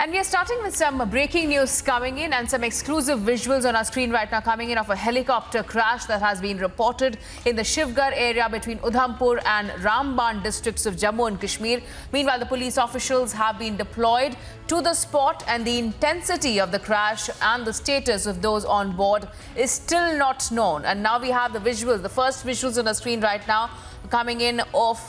And we are starting with some breaking news coming in and some exclusive visuals on our screen right now coming in of a helicopter crash that has been reported in the Shivgarh area between Udhampur and Ramban districts of Jammu and Kashmir. Meanwhile, the police officials have been deployed to the spot and the intensity of the crash and the status of those on board is still not known. And now we have the visuals, the first visuals on the screen right now coming in of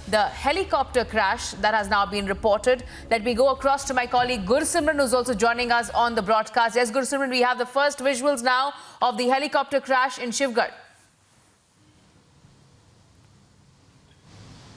the helicopter crash that has now been reported. Let me go across to my colleague Gursimran, who's also joining us on the broadcast. Yes, Gursimran, we have the first visuals now of the helicopter crash in Shivgarh.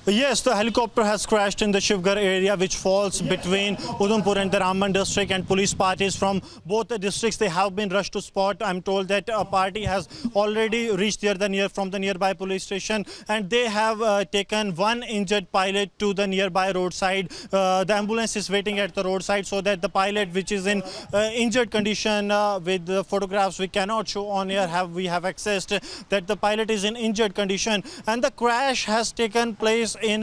Yes, the helicopter has crashed in the Shivgarh area, which falls between Udhampur and the Ramban district, and police parties from both the districts, they have been rushed to spot. I'm told that a party has already reached there from the nearby police station, and they have taken one injured pilot to the nearby roadside. The ambulance is waiting at the roadside so that the pilot, which is in injured condition, with the photographs we cannot show on here, we have accessed that the pilot is in injured condition, and the crash has taken place in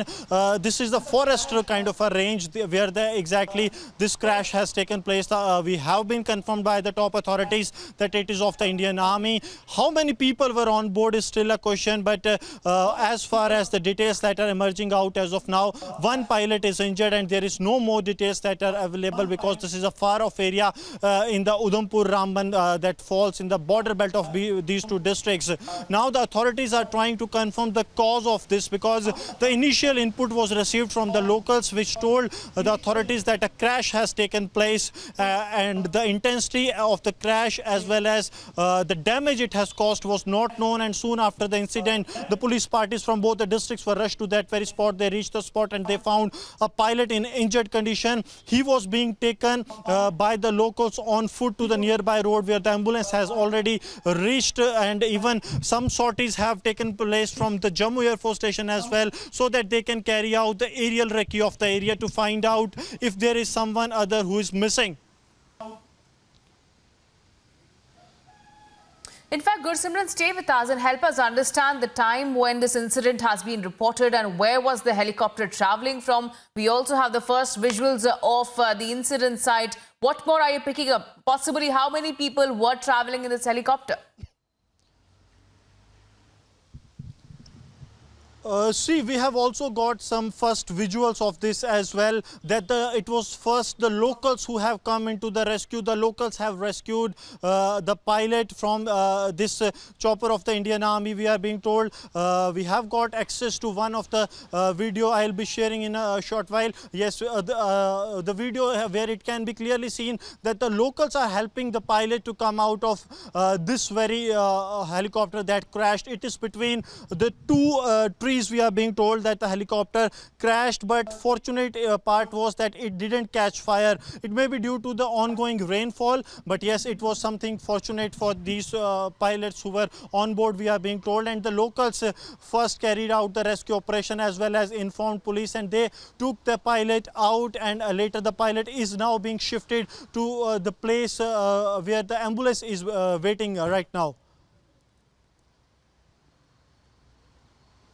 this is the forest kind of a range where exactly this crash has taken place. We have been confirmed by the top authorities that it is of the Indian Army. How many people were on board is still a question, but as far as the details that are emerging out as of now, one pilot is injured and there is no more details that are available because this is a far off area in the Udhampur Ramban that falls in the border belt of these two districts. Now the authorities are trying to confirm the cause of this because the initial input was received from the locals, which told the authorities that a crash has taken place and the intensity of the crash as well as the damage it has caused was not known. And soon after the incident, the police parties from both the districts were rushed to that very spot. They reached the spot and they found a pilot in injured condition. He was being taken by the locals on foot to the nearby road where the ambulance has already reached, and even some sorties have taken place from the Jammu Air Force Station as well, so that they can carry out the aerial recce of the area to find out if there is someone other who is missing. In fact, Gursimran, stay with us and help us understand the time when this incident has been reported and where was the helicopter traveling from. We also have the first visuals of the incident site. What more are you picking up? Possibly how many people were traveling in this helicopter? See, we have also got some first visuals of this as well, that it was first the locals who have come into the rescue. The locals have rescued the pilot from this chopper of the Indian Army, we are being told. We have got access to one of the video I'll be sharing in a short while. Yes, the video where it can be clearly seen that the locals are helping the pilot to come out of this very helicopter that crashed. It is between the two trees. We are being told that the helicopter crashed, but fortunate part was that it didn't catch fire. It may be due to the ongoing rainfall, but yes, it was something fortunate for these pilots who were on board, we are being told. And the locals first carried out the rescue operation as well as informed police, and they took the pilot out, and later the pilot is now being shifted to the place where the ambulance is waiting right now.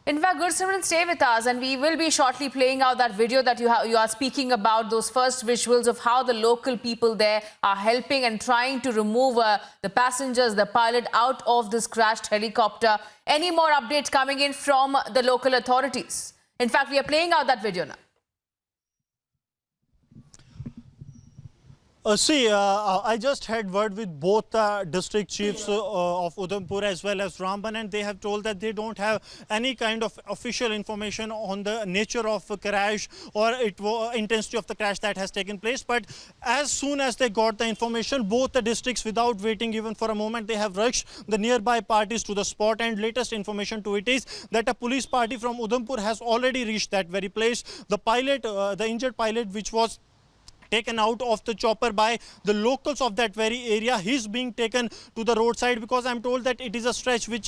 In fact, Gursimran, stay with us and we will be shortly playing out that video that you are speaking about, those first visuals of how the local people there are helping and trying to remove the passengers, the pilot out of this crashed helicopter. Any more updates coming in from the local authorities? In fact, we are playing out that video now. I just had word with both district chiefs of Udhampur as well as Ramban, and they have told that they don't have any kind of official information on the nature of the crash or intensity of the crash that has taken place. But as soon as they got the information, both the districts, without waiting even for a moment, they have rushed the nearby parties to the spot. And latest information to it is that a police party from Udhampur has already reached that very place. The pilot, the injured pilot, which was taken out of the chopper by the locals of that very area, he's being taken to the roadside because I'm told that it is a stretch which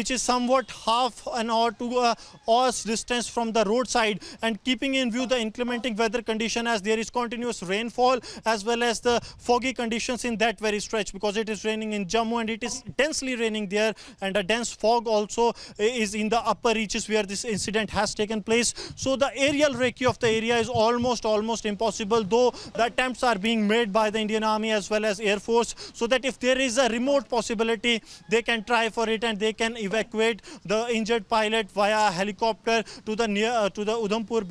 is somewhat half an hour to hour's distance from the roadside, and keeping in view the inclementing weather condition as there is continuous rainfall as well as the foggy conditions in that very stretch, because it is raining in Jammu and it is densely raining there, and a dense fog also is in the upper reaches where this incident has taken place. So the aerial recce of the area is almost impossible, though the attempts are being made by the Indian Army as well as Air Force, so that if there is a remote possibility, they can try for it and they can evacuate the injured pilot via helicopter to the Udhampur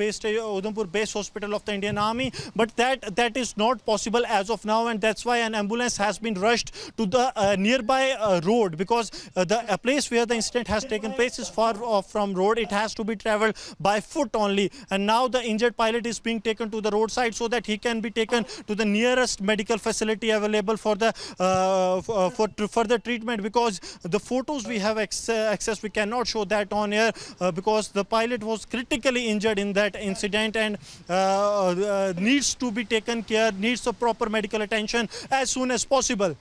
base hospital of the Indian Army. But that is not possible as of now, and that's why an ambulance has been rushed to the nearby road, because the place where the incident has taken place is far off from road. It has to be traveled by foot only, and now the injured pilot is being taken to the roadside so that he can be taken to the nearest medical facility available for the for further treatment, because the photos we have access, we cannot show that on air because the pilot was critically injured in that incident and needs to be taken care, needs a proper medical attention as soon as possible.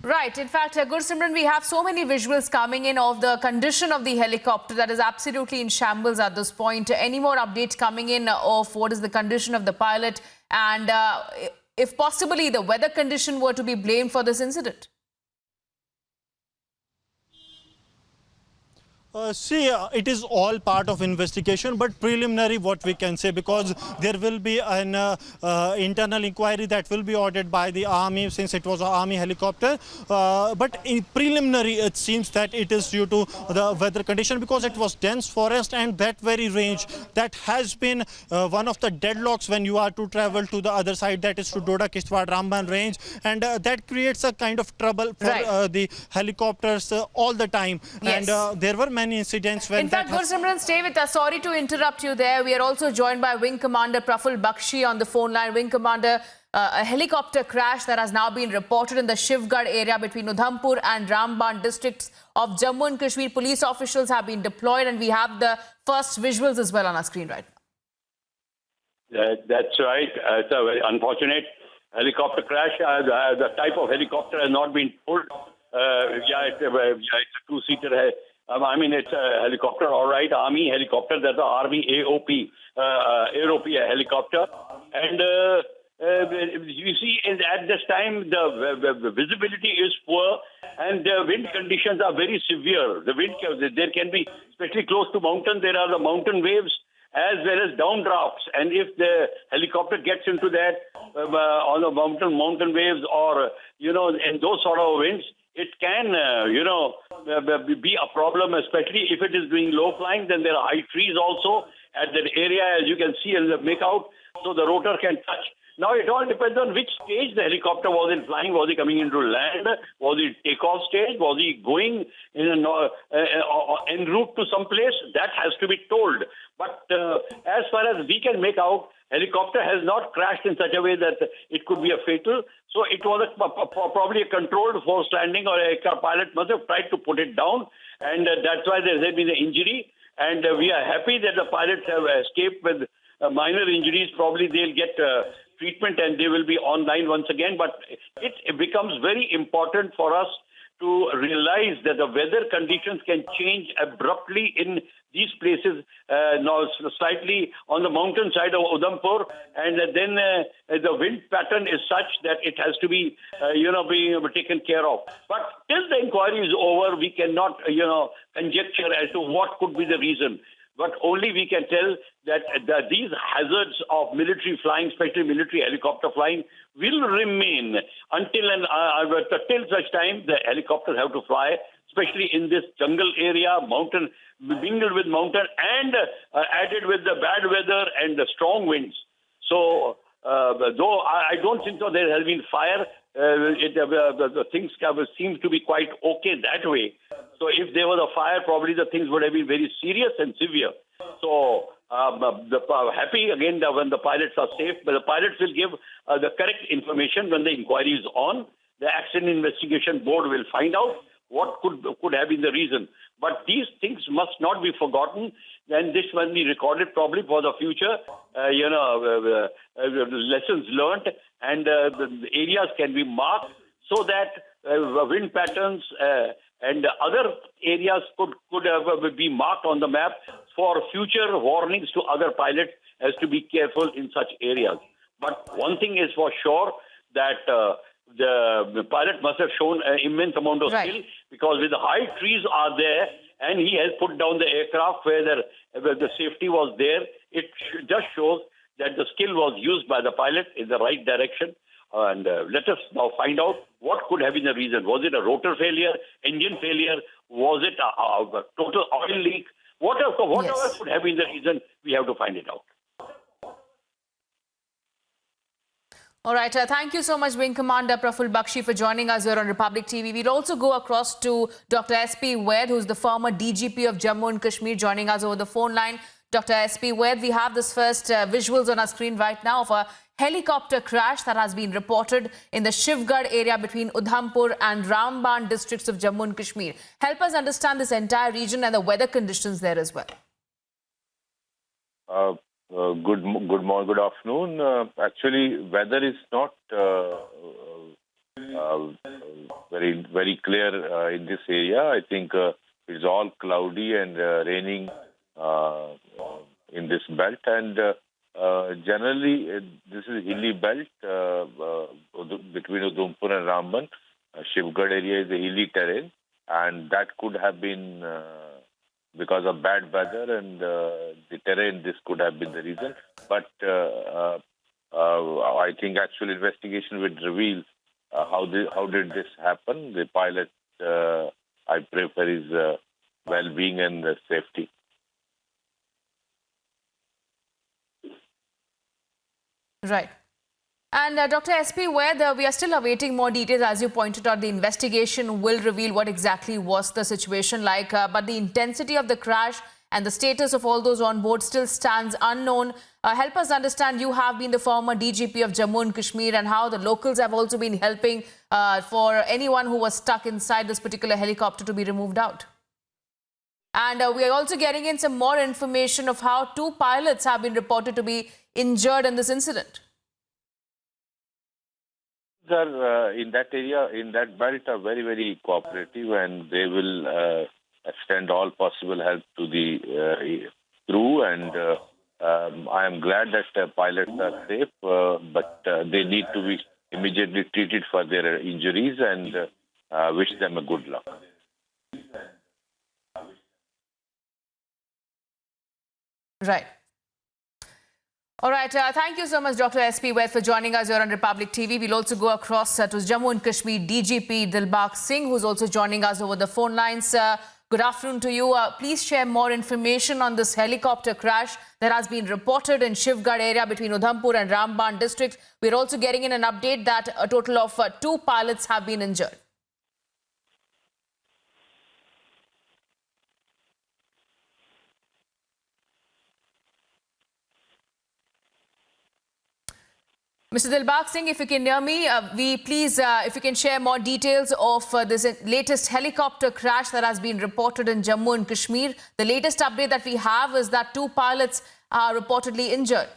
Right. In fact, Gursimran, we have so many visuals coming in of the condition of the helicopter that is absolutely in shambles at this point. Any more updates coming in of what is the condition of the pilot, and if possibly the weather condition were to be blamed for this incident? It is all part of investigation, but preliminary what we can say, because there will be an internal inquiry that will be ordered by the army, since it was an army helicopter. But in preliminary, it seems that it is due to the weather condition, because it was dense forest, and that very range that has been one of the deadlocks when you are to travel to the other side, that is to Doda, Kishtwar, Ramban range, and that creates a kind of trouble for the helicopters all the time. Yes. And there were many incidents when... In fact, Gursimran, stay with us. Sorry to interrupt you there. We are also joined by Wing Commander Praful Bakshi on the phone line. Wing Commander, a helicopter crash that has now been reported in the Shivgarh area between Udhampur and Ramban districts of Jammu and Kashmir. Police officials have been deployed, and we have the first visuals as well on our screen right now. That's right. It's a very unfortunate helicopter crash. The type of helicopter has not been told. It's a two-seater. I mean, it's a helicopter, all right, Army helicopter. That's the Army AOP, helicopter. And you see, at this time, the visibility is poor and the wind conditions are very severe. The wind, there can be, especially close to mountain, there are the mountain waves as well as downdrafts. And if the helicopter gets into that, on the mountain waves or, in those sort of winds, it can, be a problem, especially if it is doing low flying. Then there are high trees also at that area, as you can see in the makeout, so the rotor can touch. Now, it all depends on which stage the helicopter was in flying. Was he coming into land? Was he takeoff stage? Was he going en route to some place? That has to be told. But as far as we can make out, helicopter has not crashed in such a way that it could be a fatal. So it was probably a controlled forced landing, or a pilot must have tried to put it down. And that's why there has been an injury. And we are happy that the pilots have escaped with minor injuries. Probably they'll get treatment and they will be online once again. But it becomes very important for us to realize that the weather conditions can change abruptly in these places, now slightly on the mountain side of Udhampur, and then the wind pattern is such that it has to be, being taken care of. But till the inquiry is over, we cannot, conjecture as to what could be the reason. But only we can tell that these hazards of military flying, especially military helicopter flying, will remain till such time the helicopters have to fly, especially in this jungle area, mountain, mingled with mountain, and added with the bad weather and the strong winds. So, though I don't think so there has been fire, the things seem to be quite okay that way. So if there was a fire, probably the things would have been very serious and severe. So happy again when the pilots are safe, but the pilots will give the correct information when the inquiry is on. The Accident Investigation Board will find out what could have been the reason. But these things must not be forgotten, and this must be recorded probably for the future, lessons learnt, and the areas can be marked so that wind patterns and other areas could be marked on the map for future warnings to other pilots as to be careful in such areas. But one thing is for sure, that the pilot must have shown an immense amount of skill, because with the high trees are there and he has put down the aircraft where the safety was there. It just shows that the skill was used by the pilot in the right direction. And let us now find out what could have been the reason. Was it a rotor failure, engine failure? Was it a total oil leak? Whatever could have been the reason, we have to find it out. All right. Thank you so much, Wing Commander Praful Bakshi, for joining us here on Republic TV. We'll also go across to Dr. S.P. Vaid, who's the former DGP of Jammu and Kashmir, joining us over the phone line. Dr. S.P. Vaid, we have this first visuals on our screen right now of a helicopter crash that has been reported in the Shivgarh area between Udhampur and Ramban districts of Jammu and Kashmir. Help us understand this entire region and the weather conditions there as well. Good afternoon. Actually, weather is not very clear in this area. I think it's all cloudy and raining in this belt, and generally this is hilly belt between Udhampur and Ramban. Shivgarh area is a hilly terrain, and that could have been because of bad weather and the terrain. This could have been the reason, but I think actual investigation would reveal how did this happen. The pilot, I pray for his well-being and safety. Right. And Dr. S.P. Vaid, we are still awaiting more details. As you pointed out, the investigation will reveal what exactly was the situation like. But the intensity of the crash and the status of all those on board still stands unknown. Help us understand, you have been the former DGP of Jammu and Kashmir, and how the locals have also been helping for anyone who was stuck inside this particular helicopter to be removed out. And we are also getting in some more information of how 2 pilots have been reported to be injured in this incident. Are in that area, in that belt, are very cooperative, and they will extend all possible help to the crew. And I am glad that pilots are safe, but they need to be immediately treated for their injuries, and wish them a good luck. Right. All right. Thank you so much, Dr. S.P. Vaid, for joining us here on Republic TV. We'll also go across to Jammu and Kashmir DGP Dilbagh Singh, who's also joining us over the phone lines. Good afternoon to you. Please share more information on this helicopter crash that has been reported in Shivgarh area between Udhampur and Ramban district. We're also getting in an update that a total of 2 pilots have been injured. Mr. Dilbagh Singh, if you can hear me, if you can share more details of this latest helicopter crash that has been reported in Jammu and Kashmir. The latest update that we have is that 2 pilots are reportedly injured.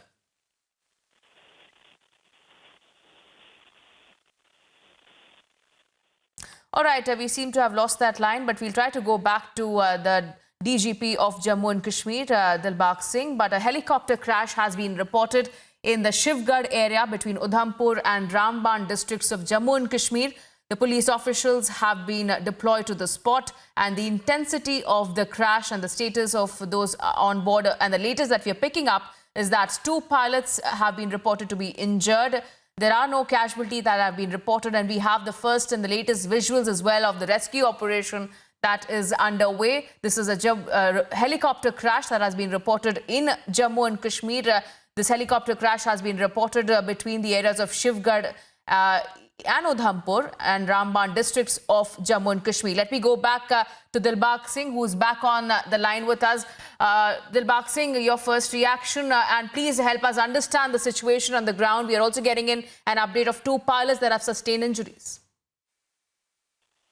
All right, we seem to have lost that line, but we'll try to go back to the DGP of Jammu and Kashmir, Dilbagh Singh. But a helicopter crash has been reported in the Shivgarh area between Udhampur and Ramban districts of Jammu and Kashmir. The police officials have been deployed to the spot, and the intensity of the crash and the status of those on board, and the latest that we are picking up is that 2 pilots have been reported to be injured. There are no casualties that have been reported, and we have the first and the latest visuals as well of the rescue operation that is underway. This is a helicopter crash that has been reported in Jammu and Kashmir. This helicopter crash has been reported between the areas of Shivgarh and Udhampur and Ramban districts of Jammu and Kashmir. Let me go back to Dilbagh Singh, who's back on the line with us. Dilbagh Singh, your first reaction, and please help us understand the situation on the ground. We are also getting in an update of 2 pilots that have sustained injuries.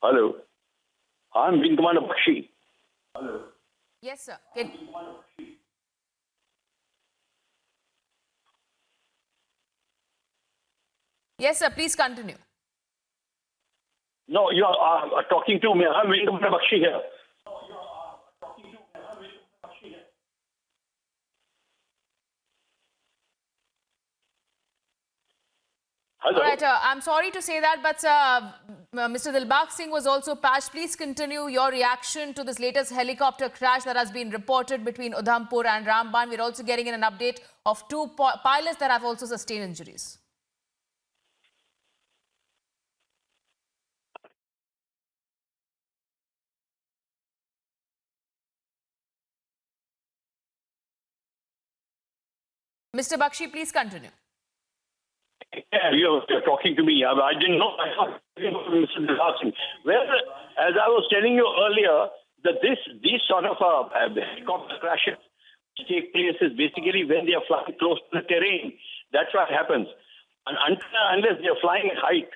Hello. I'm Wing Commander Bakshi. Hello. Yes, sir. Yes, sir. Please continue. No, you are talking to me. I'm Wing Commander Bakshi here. Hello. All right. I'm sorry to say that, but Mr. Dilbag Singh was also patched. Please continue your reaction to this latest helicopter crash that has been reported between Udhampur and Ramban. We're also getting in an update of two pilots that have also sustained injuries. Mr. Bakshi, please continue. Yeah, you're talking to me. I didn't know. I thought Mr. Dilbag Singh. Well, as I was telling you earlier, that these sort of helicopter crashes take place is basically when they are flying close to the terrain. That's what happens. And unless they are flying at height,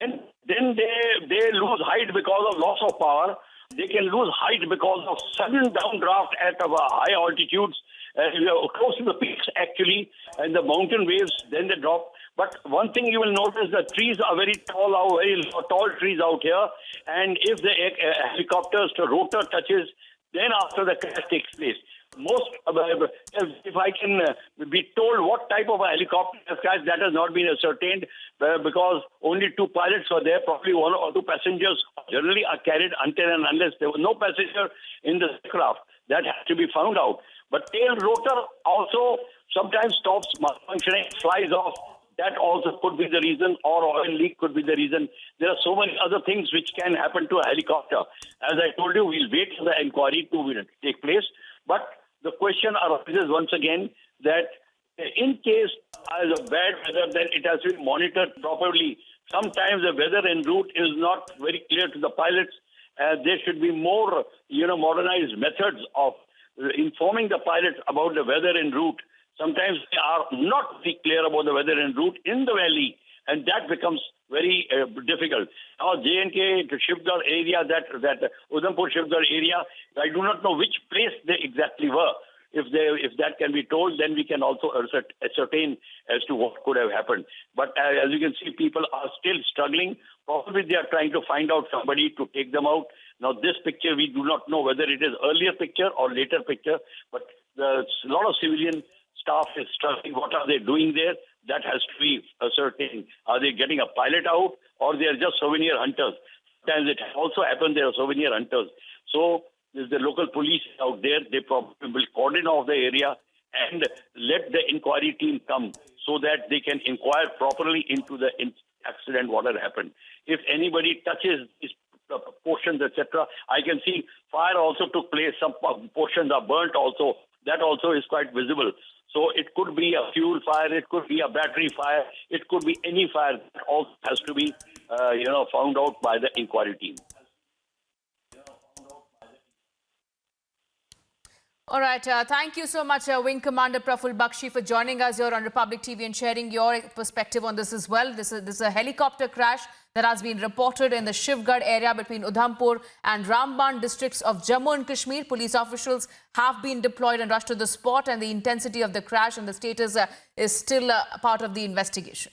then they lose height because of loss of power. They can lose height because of sudden downdraft at high altitudes, close to the peaks actually, and the mountain waves, then they drop. But one thing you will notice, the trees are very tall, very tall trees out here, and if the helicopter's rotor touches, then after the crash takes place. If I can be told what type of a helicopter has crashed, that has not been ascertained because only two pilots were there. Probably one or two passengers generally are carried until and unless there was no passenger in the craft. That has to be found out. But tail rotor also sometimes stops functioning, flies off. That also could be the reason, or oil leak could be the reason. There are so many other things which can happen to a helicopter. As I told you, we'll wait for the inquiry to take place. But the question arises once again that in case of bad weather, then it has to be monitored properly. Sometimes the weather en route is not very clear to the pilots. There should be more, modernized methods of informing the pilots about the weather en route. Sometimes they are not very clear about the weather en route in the valley, and that becomes very difficult. Now, J&K to Shivgarh area, that Udhampur Shivgarh area, I do not know which place they exactly were. If that can be told, then we can also ascertain as to what could have happened. But as you can see, people are still struggling. Probably they are trying to find out somebody to take them out. Now, this picture, we do not know whether it is earlier picture or later picture, but a lot of civilian staff is struggling. What are they doing there? That has to be ascertained. Are they getting a pilot out, or they are just souvenir hunters? Sometimes it also happens they are souvenir hunters. So there's the local police out there. They probably will cordon off the area and let the inquiry team come so that they can inquire properly into the accident, what had happened. If anybody touches these portions, etc., I can see fire also took place. Some portions are burnt also. That also is quite visible. So it could be a fuel fire, it could be a battery fire, it could be any fire. That also has to be, found out by the inquiry team. All right. Thank you so much, Wing Commander Praful Bakshi, for joining us here on Republic TV and sharing your perspective on this as well. This is a helicopter crash that has been reported in the Shivgarh area between Udhampur and Ramban districts of Jammu and Kashmir. Police officials have been deployed and rushed to the spot, and the intensity of the crash and the status is still part of the investigation.